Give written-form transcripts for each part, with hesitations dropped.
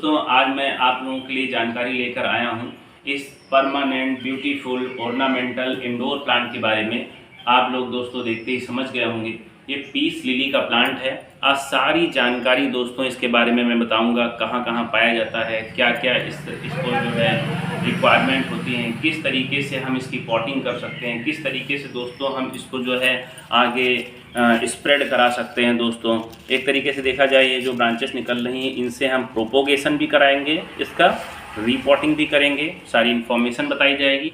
दोस्तों, आज मैं आप लोगों के लिए जानकारी लेकर आया हूं इस permanent beautiful ornamental indoor plant के बारे में। आप लोग दोस्तों देखते ही समझ गए होंगे, ये पीस लिली का प्लांट है। आज सारी जानकारी दोस्तों इसके बारे में मैं बताऊंगा, कहां कहां पाया जाता है, क्या क्या इसको जो है रिक्वायरमेंट होती हैं, किस तरीके से हम इसकी पॉटिंग कर सकते हैं, किस तरीके से दोस्तों हम इसको जो है आगे स्प्रेड करा सकते हैं। दोस्तों एक तरीके से देखा जाए, ये जो ब्रांचेस निकल रही हैं इनसे हम प्रोपोगेशन भी कराएंगे, इसका रिपोर्टिंग भी करेंगे, सारी इन्फॉर्मेशन बताई जाएगी।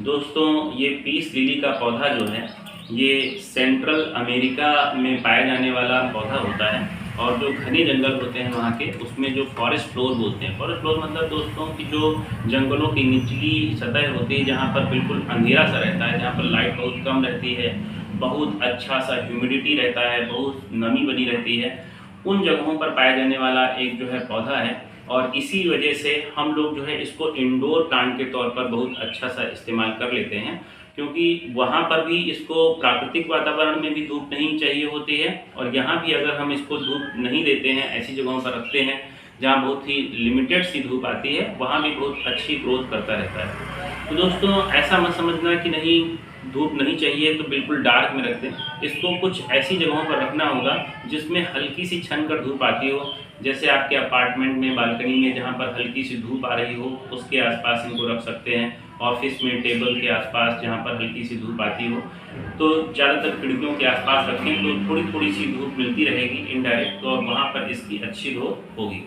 दोस्तों ये पीस लिली का पौधा जो है ये सेंट्रल अमेरिका में पाया जाने वाला पौधा होता है, और जो घने जंगल होते हैं वहाँ के उसमें जो फॉरेस्ट फ्लोर बोलते हैं। फॉरेस्ट फ्लोर मतलब दोस्तों कि जो जंगलों की निचली सतह होती है, जहाँ पर बिल्कुल अंधेरा सा रहता है, जहाँ पर लाइट बहुत कम रहती है, बहुत अच्छा सा ह्यूमिडिटी रहता है, बहुत नमी बनी रहती है, उन जगहों पर पाया जाने वाला एक जो है पौधा है। और इसी वजह से हम लोग जो है इसको इंडोर प्लांट के तौर पर बहुत अच्छा सा इस्तेमाल कर लेते हैं, क्योंकि वहाँ पर भी इसको प्राकृतिक वातावरण में भी धूप नहीं चाहिए होती है, और यहाँ भी अगर हम इसको धूप नहीं देते हैं, ऐसी जगहों पर रखते हैं जहाँ बहुत ही लिमिटेड सी धूप आती है, वहाँ भी बहुत अच्छी ग्रोथ करता रहता है। तो दोस्तों ऐसा मत समझना कि नहीं धूप नहीं चाहिए तो बिल्कुल डार्क में रखते हैं। इसको कुछ ऐसी जगहों पर रखना होगा जिसमें हल्की सी छन कर धूप आती हो, जैसे आपके अपार्टमेंट में बालकनी में जहाँ पर हल्की सी धूप आ रही हो उसके आसपास इनको रख सकते हैं। ऑफिस में टेबल के आसपास जहाँ पर हल्की सी धूप आती हो, तो ज़्यादातर खिड़कियों के आसपास रखें, तो थोड़ी थोड़ी सी धूप मिलती रहेगी इनडायरेक्ट, तो वहाँ पर इसकी अच्छी ग्रोथ होगी।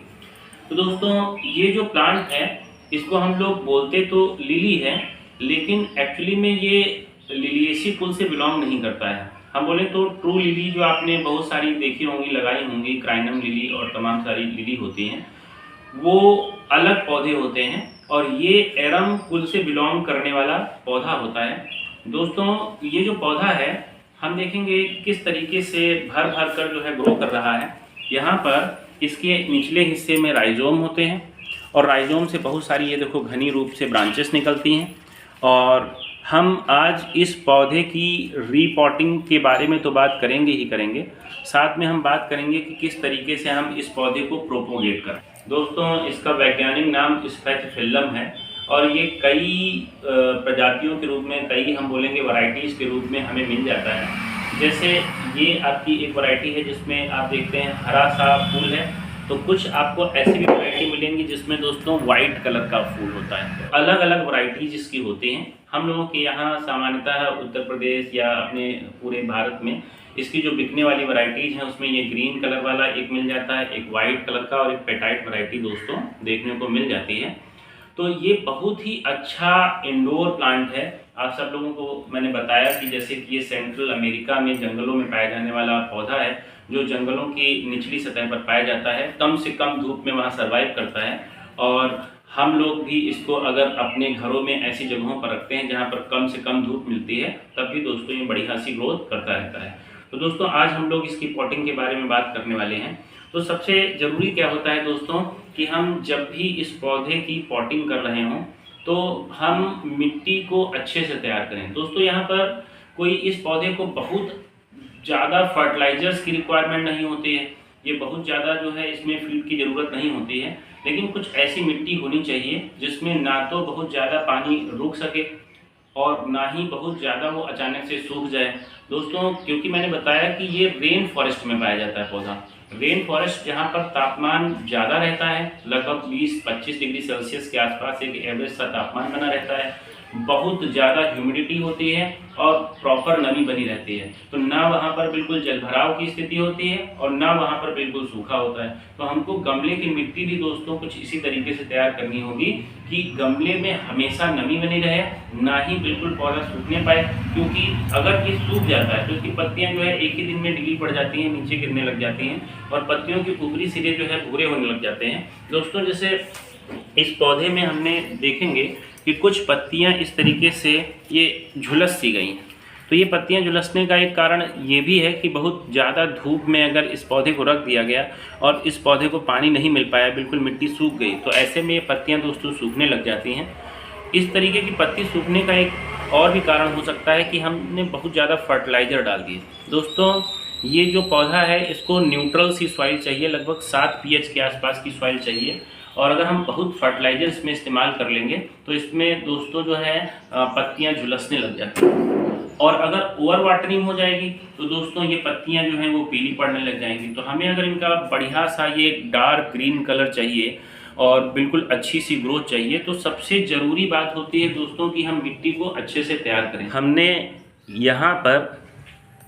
तो दोस्तों ये जो प्लांट है इसको हम लोग बोलते तो लिली है, लेकिन एक्चुअली में ये लिलिएसी कुल से बिलोंग नहीं करता है। हम बोले तो ट्रू लिली जो आपने बहुत सारी देखी होंगी, लगाई होंगी, क्राइनम लिली और तमाम सारी लिली होती हैं, वो अलग पौधे होते हैं, और ये एरम कुल से बिलोंग करने वाला पौधा होता है। दोस्तों ये जो पौधा है हम देखेंगे किस तरीके से भर भर कर जो है ग्रो कर रहा है। यहाँ पर इसके निचले हिस्से में राइजोम होते हैं, और राइजोम से बहुत सारी ये देखो घनी रूप से ब्रांचेस निकलती हैं। और हम आज इस पौधे की रीपॉटिंग के बारे में तो बात करेंगे ही करेंगे, साथ में हम बात करेंगे कि किस तरीके से हम इस पौधे को प्रोपोगेट करें। दोस्तों इसका वैज्ञानिक नाम स्पैथफिल्लम है, और ये कई प्रजातियों के रूप में, कई हम बोलेंगे वैरायटीज़ के रूप में हमें मिल जाता है। जैसे ये आपकी एक वैरायटी है जिसमें आप देखते हैं हरा सा फूल है, तो कुछ आपको ऐसी भी वैरायटी मिलेंगी जिसमें दोस्तों वाइट कलर का फूल होता है। अलग अलग वैरायटीज इसकी होती हैं। हम लोगों के यहाँ सामान्यतः उत्तर प्रदेश या अपने पूरे भारत में इसकी जो बिकने वाली वैरायटीज हैं उसमें ये ग्रीन कलर वाला एक मिल जाता है, एक वाइट कलर का, और एक पेटाइट वैरायटी दोस्तों देखने को मिल जाती है। तो ये बहुत ही अच्छा इंडोर प्लांट है। आप सब लोगों को मैंने बताया कि जैसे कि ये सेंट्रल अमेरिका में जंगलों में पाया जाने वाला पौधा है, जो जंगलों की निचली सतह पर पाया जाता है, कम से कम धूप में वहाँ सर्वाइव करता है। और हम लोग भी इसको अगर अपने घरों में ऐसी जगहों पर रखते हैं जहाँ पर कम से कम धूप मिलती है, तब भी दोस्तों ये बढ़िया सी ग्रोथ करता रहता है। तो दोस्तों आज हम लोग इसकी पॉटिंग के बारे में बात करने वाले हैं। तो सबसे ज़रूरी क्या होता है दोस्तों कि हम जब भी इस पौधे की पॉटिंग कर रहे हों तो हम मिट्टी को अच्छे से तैयार करें। दोस्तों यहाँ पर कोई इस पौधे को बहुत ज़्यादा फर्टिलाइजर्स की रिक्वायरमेंट नहीं होती है, ये बहुत ज़्यादा जो है इसमें फीड की ज़रूरत नहीं होती है, लेकिन कुछ ऐसी मिट्टी होनी चाहिए जिसमें ना तो बहुत ज़्यादा पानी रुक सके और ना ही बहुत ज़्यादा वो अचानक से सूख जाए। दोस्तों क्योंकि मैंने बताया कि ये रेन फॉरेस्ट में पाया जाता है पौधा। रेन फॉरेस्ट जहाँ पर तापमान ज़्यादा रहता है, लगभग 20-25 डिग्री सेल्सियस के आसपास एक एवरेज सा तापमान बना रहता है, बहुत ज़्यादा ह्यूमिडिटी होती है और प्रॉपर नमी बनी रहती है, तो ना वहाँ पर बिल्कुल जलभराव की स्थिति होती है और ना वहाँ पर बिल्कुल सूखा होता है। तो हमको गमले की मिट्टी भी दोस्तों कुछ इसी तरीके से तैयार करनी होगी कि गमले में हमेशा नमी बनी रहे, ना ही बिल्कुल पौधा सूखने पाए, क्योंकि अगर ये सूख जाता है तो इसकी पत्तियाँ जो है एक ही दिन में ढीली पड़ जाती हैं, नीचे गिरने लग जाती हैं, और पत्तियों के ऊपरी सिरे जो है भूरे होने लग जाते हैं। दोस्तों जैसे इस पौधे में हमने देखेंगे कि कुछ पत्तियां इस तरीके से ये झुलस सी गई हैं। तो ये पत्तियां झुलसने का एक कारण ये भी है कि बहुत ज़्यादा धूप में अगर इस पौधे को रख दिया गया और इस पौधे को पानी नहीं मिल पाया, बिल्कुल मिट्टी सूख गई, तो ऐसे में ये पत्तियां दोस्तों सूखने लग जाती हैं। इस तरीके की पत्ती सूखने का एक और भी कारण हो सकता है कि हमने बहुत ज़्यादा फर्टिलाइज़र डाल दिए। दोस्तों ये जो पौधा है इसको न्यूट्रल सी सॉइल चाहिए, लगभग 7 pH के आसपास की सॉइल चाहिए, और अगर हम बहुत फर्टिलाइजर इसमें इस्तेमाल कर लेंगे तो इसमें दोस्तों जो है पत्तियां झुलसने लग जाती हैं, और अगर ओवर वाटरिंग हो जाएगी तो दोस्तों ये पत्तियां जो हैं वो पीली पड़ने लग जाएंगी। तो हमें अगर इनका बढ़िया सा ये डार्क ग्रीन कलर चाहिए और बिल्कुल अच्छी सी ग्रोथ चाहिए, तो सबसे ज़रूरी बात होती है दोस्तों कि हम मिट्टी को अच्छे से तैयार करें। हमने यहाँ पर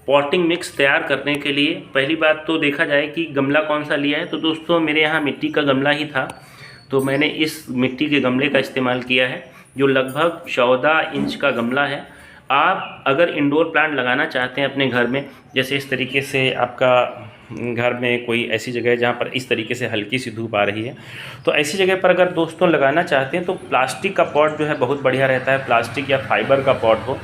पॉटिंग मिक्स तैयार करने के लिए पहली बात तो देखा जाए कि गमला कौन सा लिया है। तो दोस्तों मेरे यहाँ मिट्टी का गमला ही था, तो मैंने इस मिट्टी के गमले का इस्तेमाल किया है जो लगभग 14 इंच का गमला है। आप अगर इंडोर प्लांट लगाना चाहते हैं अपने घर में, जैसे इस तरीके से आपका घर में कोई ऐसी जगह है जहाँ पर इस तरीके से हल्की सी धूप आ रही है, तो ऐसी जगह पर अगर दोस्तों लगाना चाहते हैं तो प्लास्टिक का पॉट जो है बहुत बढ़िया रहता है। प्लास्टिक या फाइबर का पॉट हो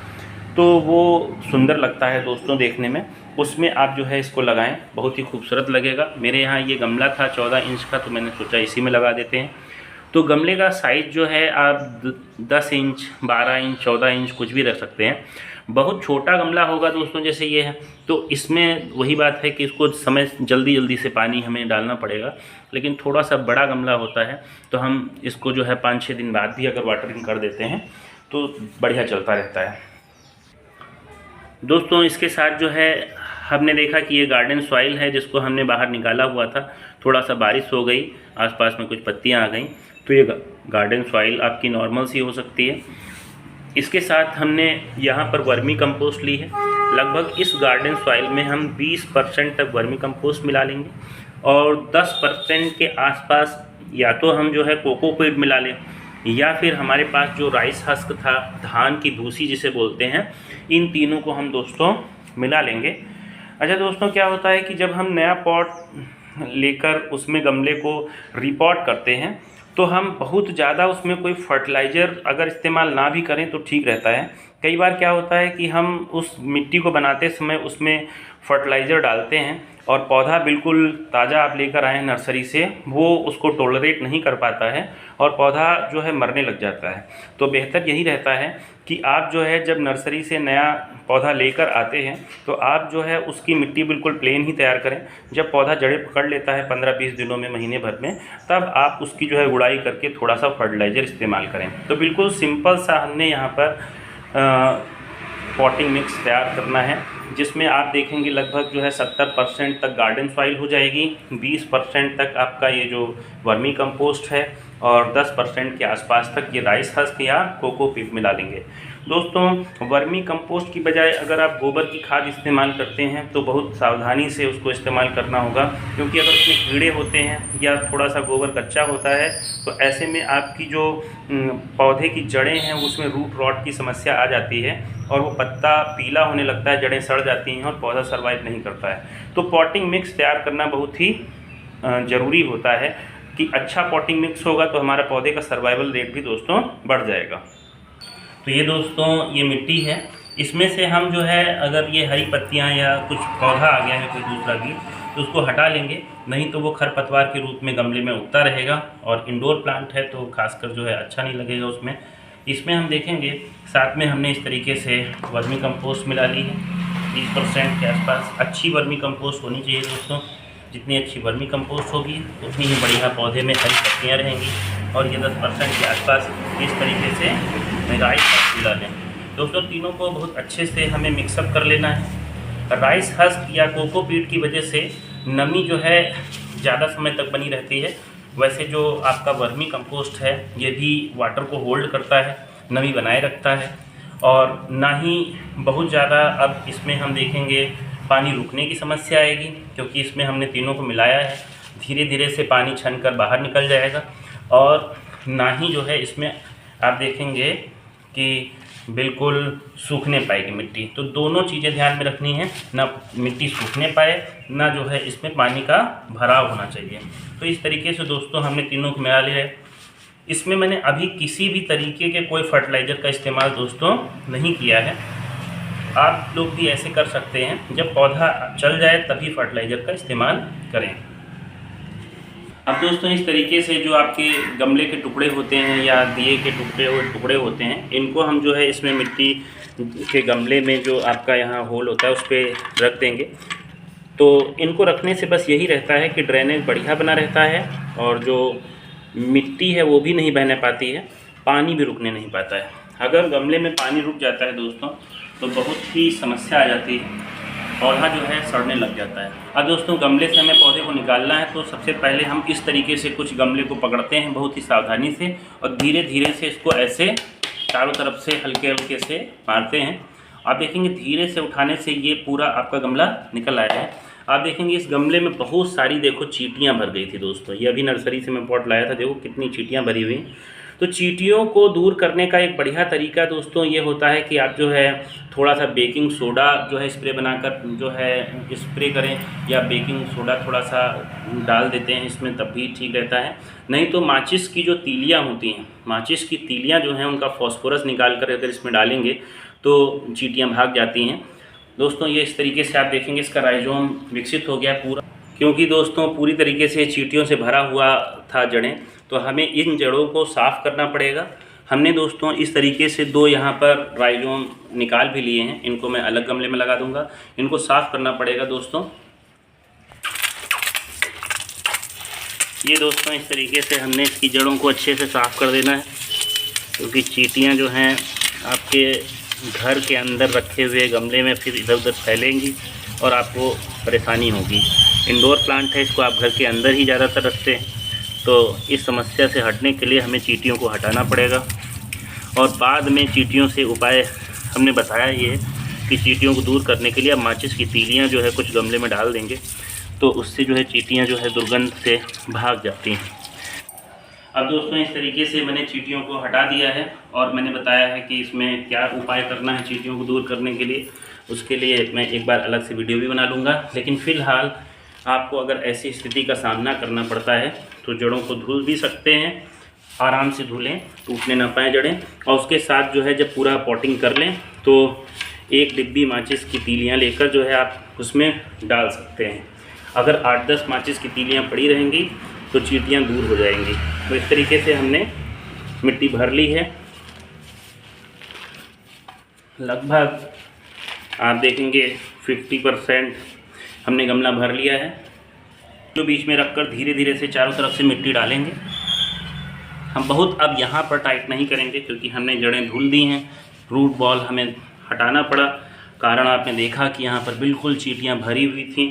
तो वो सुंदर लगता है दोस्तों देखने में, उसमें आप जो है इसको लगाएं, बहुत ही खूबसूरत लगेगा। मेरे यहाँ ये गमला था 14 इंच का, तो मैंने सोचा इसी में लगा देते हैं। तो गमले का साइज़ जो है आप 10 इंच, 12 इंच, 14 इंच कुछ भी रख सकते हैं। बहुत छोटा गमला होगा दोस्तों जैसे ये है, तो इसमें वही बात है कि इसको समय जल्दी से पानी हमें डालना पड़ेगा। लेकिन थोड़ा सा बड़ा गमला होता है तो हम इसको जो है 5-6 दिन बाद भी अगर वाटरिंग कर देते हैं तो बढ़िया चलता रहता है। दोस्तों इसके साथ जो है हमने देखा कि ये गार्डन सॉइल है जिसको हमने बाहर निकाला हुआ था, थोड़ा सा बारिश हो गई, आसपास में कुछ पत्तियां आ गई, तो ये गार्डन सॉइल आपकी नॉर्मल सी हो सकती है। इसके साथ हमने यहाँ पर वर्मी कंपोस्ट ली है। लगभग इस गार्डन सॉइल में हम 20% तक वर्मी कंपोस्ट मिला लेंगे और 10% के आसपास या तो हम जो है कोकोपीट मिला लें, या फिर हमारे पास जो राइस हस्क था, धान की भूसी जिसे बोलते हैं, इन तीनों को हम दोस्तों मिला लेंगे। अच्छा दोस्तों, क्या होता है कि जब हम नया पॉट लेकर उसमें गमले को रिपॉट करते हैं तो हम बहुत ज़्यादा उसमें कोई फर्टिलाइज़र अगर इस्तेमाल ना भी करें तो ठीक रहता है। कई बार क्या होता है कि हम उस मिट्टी को बनाते समय उसमें फर्टिलाइज़र डालते हैं और पौधा बिल्कुल ताज़ा आप लेकर आए हैं नर्सरी से, वो उसको टॉलरेट नहीं कर पाता है और पौधा जो है मरने लग जाता है। तो बेहतर यही रहता है कि आप जो है जब नर्सरी से नया पौधा लेकर आते हैं तो आप जो है उसकी मिट्टी बिल्कुल प्लेन ही तैयार करें। जब पौधा जड़ें पकड़ लेता है 15-20 दिनों में, महीने भर में, तब आप उसकी जो है गुड़ाई करके थोड़ा सा फर्टिलाइज़र इस्तेमाल करें। तो बिल्कुल सिंपल सा हमने यहाँ पर पॉटिंग मिक्स तैयार करना है, जिसमें आप देखेंगे लगभग जो है 70% तक गार्डन सॉइल हो जाएगी, 20% तक आपका ये जो वर्मी कंपोस्ट है और 10% के आसपास तक ये राइस हस्क या कोकोपीट मिला लेंगे। दोस्तों वर्मी कंपोस्ट की बजाय अगर आप गोबर की खाद इस्तेमाल करते हैं तो बहुत सावधानी से उसको इस्तेमाल करना होगा, क्योंकि अगर उसमें कीड़े होते हैं या थोड़ा सा गोबर कच्चा होता है तो ऐसे में आपकी जो पौधे की जड़ें हैं उसमें रूट रॉट की समस्या आ जाती है और वो पत्ता पीला होने लगता है, जड़ें सड़ जाती हैं और पौधा सर्वाइव नहीं करता है। तो पॉटिंग मिक्स तैयार करना बहुत ही ज़रूरी होता है कि अच्छा पॉटिंग मिक्स होगा तो हमारा पौधे का सर्वाइवल रेट भी दोस्तों बढ़ जाएगा। तो ये दोस्तों ये मिट्टी है, इसमें से हम जो है अगर ये हरी पत्तियां या कुछ पौधा आ गया है कोई दूसरा भी तो उसको हटा लेंगे, नहीं तो वो खरपतवार के रूप में गमले में उगता रहेगा और इंडोर प्लांट है तो खासकर जो है अच्छा नहीं लगेगा उसमें। इसमें हम देखेंगे साथ में हमने इस तरीके से वर्मी कंपोस्ट मिला ली है 20% के आसपास। अच्छी वर्मी कंपोस्ट होनी चाहिए दोस्तों, जितनी अच्छी वर्मी कंपोस्ट होगी उतनी ही बढ़िया पौधे में हरी पत्तियाँ रहेंगी। और ये 10% के आसपास इस तरीके से राइस हस्क मिला लें। दोस्तों तीनों को बहुत अच्छे से हमें मिक्सअप कर लेना है। राइस हस्क या कोकोपीट की वजह से नमी जो है ज़्यादा समय तक बनी रहती है, वैसे जो आपका वर्मी कंपोस्ट है ये भी वाटर को होल्ड करता है, नमी बनाए रखता है और ना ही बहुत ज़्यादा अब इसमें हम देखेंगे पानी रुकने की समस्या आएगी, क्योंकि इसमें हमने तीनों को मिलाया है। धीरे धीरे से पानी छन कर बाहर निकल जाएगा और ना ही जो है इसमें आप देखेंगे कि बिल्कुल सूखने पाएगी मिट्टी। तो दोनों चीज़ें ध्यान में रखनी है, ना मिट्टी सूखने पाए ना जो है इसमें पानी का भराव होना चाहिए। तो इस तरीके से दोस्तों हमने तीनों को मिला लिया है। इसमें मैंने अभी किसी भी तरीके के कोई फर्टिलाइज़र का इस्तेमाल दोस्तों नहीं किया है। आप लोग भी ऐसे कर सकते हैं, जब पौधा चल जाए तभी फर्टिलाइज़र का इस्तेमाल करें। अब दोस्तों इस तरीके से जो आपके गमले के टुकड़े होते हैं या दिए के टुकड़े होते हैं, इनको हम जो है इसमें मिट्टी के गमले में जो आपका यहाँ होल होता है उस पर रख देंगे। तो इनको रखने से बस यही रहता है कि ड्रेनेज बढ़िया बना रहता है और जो मिट्टी है वो भी नहीं बहने पाती है, पानी भी रुकने नहीं पाता है। अगर गमले में पानी रुक जाता है दोस्तों तो बहुत ही समस्या आ जाती है, पौधा जो है सड़ने लग जाता है। अब दोस्तों गमले से हमें पौधे को निकालना है तो सबसे पहले हम इस तरीके से कुछ गमले को पकड़ते हैं बहुत ही सावधानी से और धीरे धीरे से इसको ऐसे चारों तरफ से हल्के हल्के से मारते हैं। आप देखेंगे धीरे से उठाने से ये पूरा आपका गमला निकल आया है। आप देखेंगे इस गमले में बहुत सारी देखो चींटियाँ भर गई थी दोस्तों। ये अभी नर्सरी से मैं पॉट लाया था, देखो कितनी चींटियाँ भरी हुई। तो चींटियों को दूर करने का एक बढ़िया तरीका दोस्तों ये होता है कि आप जो है थोड़ा सा बेकिंग सोडा जो है स्प्रे बनाकर जो है स्प्रे करें, या बेकिंग सोडा थोड़ा सा डाल देते हैं इसमें तब भी ठीक रहता है। नहीं तो माचिस की जो तीलियाँ होती हैं, माचिस की तीलियाँ जो हैं उनका फॉस्फोरस निकाल कर अगर इसमें डालेंगे तो चींटियाँ भाग जाती हैं। दोस्तों ये इस तरीके से आप देखेंगे इसका राइजोम विकसित हो गया पूरा, क्योंकि दोस्तों पूरी तरीके से चींटियों से भरा हुआ था जड़ें, तो हमें इन जड़ों को साफ़ करना पड़ेगा। हमने दोस्तों इस तरीके से 2 यहाँ पर राइजोम निकाल भी लिए हैं, इनको मैं अलग गमले में लगा दूंगा। इनको साफ़ करना पड़ेगा दोस्तों। ये दोस्तों इस तरीके से हमने इसकी जड़ों को अच्छे से साफ़ कर देना है, क्योंकि चींटियाँ जो हैं आपके घर के अंदर रखे हुए गमले में फिर इधर उधर फैलेंगी और आपको परेशानी होगी। इंडोर प्लांट है, इसको आप घर के अंदर ही ज़्यादातर रखते हैं, तो इस समस्या से हटने के लिए हमें चींटियों को हटाना पड़ेगा। और बाद में चींटियों से उपाय हमने बताया ये कि चींटियों को दूर करने के लिए आप माचिस की तीलियाँ जो है कुछ गमले में डाल देंगे तो उससे जो है चींटियाँ जो है दुर्गंध से भाग जाती हैं। अब दोस्तों इस तरीके से मैंने चींटियों को हटा दिया है और मैंने बताया है कि इसमें क्या उपाय करना है चींटियों को दूर करने के लिए। उसके लिए मैं एक बार अलग से वीडियो भी बना लूँगा, लेकिन फ़िलहाल आपको अगर ऐसी स्थिति का सामना करना पड़ता है तो जड़ों को धुल भी सकते हैं, आराम से धुलें, टूटने ना पाएँ जड़ें। और उसके साथ जो है जब पूरा पॉटिंग कर लें तो 1 डिब्बी माचिस की तीलियाँ लेकर जो है आप उसमें डाल सकते हैं। अगर 8-10 माचिस की तीलियाँ पड़ी रहेंगी तो चींटियाँ दूर हो जाएंगी। तो इस तरीके से हमने मिट्टी भर ली है, लगभग आप देखेंगे 50% हमने गमला भर लिया है। जो बीच में रखकर धीरे धीरे से चारों तरफ से मिट्टी डालेंगे। हम बहुत अब यहाँ पर टाइट नहीं करेंगे क्योंकि हमने जड़ें धुल दी हैं, रूट बॉल हमें हटाना पड़ा, कारण आपने देखा कि यहाँ पर बिल्कुल चींटियाँ भरी हुई थी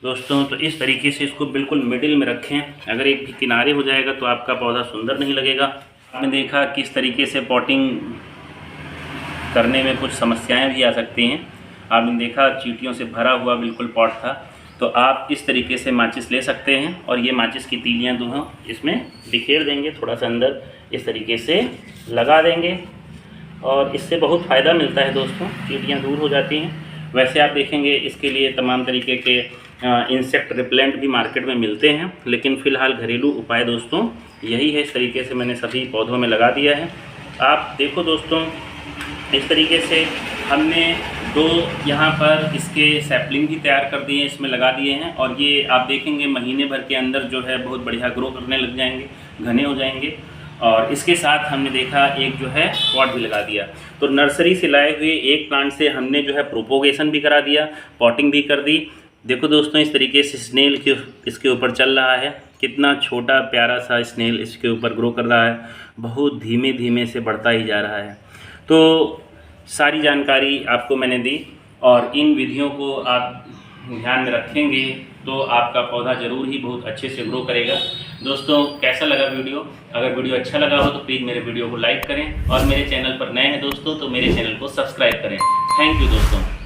दोस्तों। तो इस तरीके से इसको बिल्कुल मिडिल में रखें, अगर एक भी किनारे हो जाएगा तो आपका पौधा सुंदर नहीं लगेगा। आपने देखा किस तरीके से पॉटिंग करने में कुछ समस्याएं भी आ सकती हैं। आपने देखा चींटियों से भरा हुआ बिल्कुल पॉट था, तो आप इस तरीके से माचिस ले सकते हैं और ये माचिस की तीलियाँ जो हैं इसमें बिखेर देंगे, थोड़ा सा अंदर इस तरीके से लगा देंगे और इससे बहुत फ़ायदा मिलता है दोस्तों, चींटियाँ दूर हो जाती हैं। वैसे आप देखेंगे इसके लिए तमाम तरीके के इंसेक्ट रिपेलेंट भी मार्केट में मिलते हैं, लेकिन फ़िलहाल घरेलू उपाय दोस्तों यही है। इस तरीके से मैंने सभी पौधों में लगा दिया है। आप देखो दोस्तों इस तरीके से हमने 2 यहाँ पर इसके सैपलिंग भी तैयार कर दिए, इसमें लगा दिए हैं और ये आप देखेंगे महीने भर के अंदर जो है बहुत बढ़िया ग्रो करने लग जाएंगे, घने हो जाएंगे। और इसके साथ हमने देखा एक जो है पॉट भी लगा दिया। तो नर्सरी से लाए हुए एक प्लांट से हमने जो है प्रोपोगेशन भी करा दिया, पॉटिंग भी कर दी। देखो दोस्तों इस तरीके से स्नेल के इसके ऊपर चल रहा है, कितना छोटा प्यारा सा स्नेल इसके ऊपर ग्रो कर रहा है, बहुत धीमे धीमे से बढ़ता ही जा रहा है। तो सारी जानकारी आपको मैंने दी और इन विधियों को आप ध्यान में रखेंगे तो आपका पौधा ज़रूर ही बहुत अच्छे से ग्रो करेगा। दोस्तों कैसा लगा वीडियो? अगर वीडियो अच्छा लगा हो तो प्लीज़ मेरे वीडियो को लाइक करें और मेरे चैनल पर नए हैं दोस्तों तो मेरे चैनल को सब्सक्राइब करें। थैंक यू दोस्तों।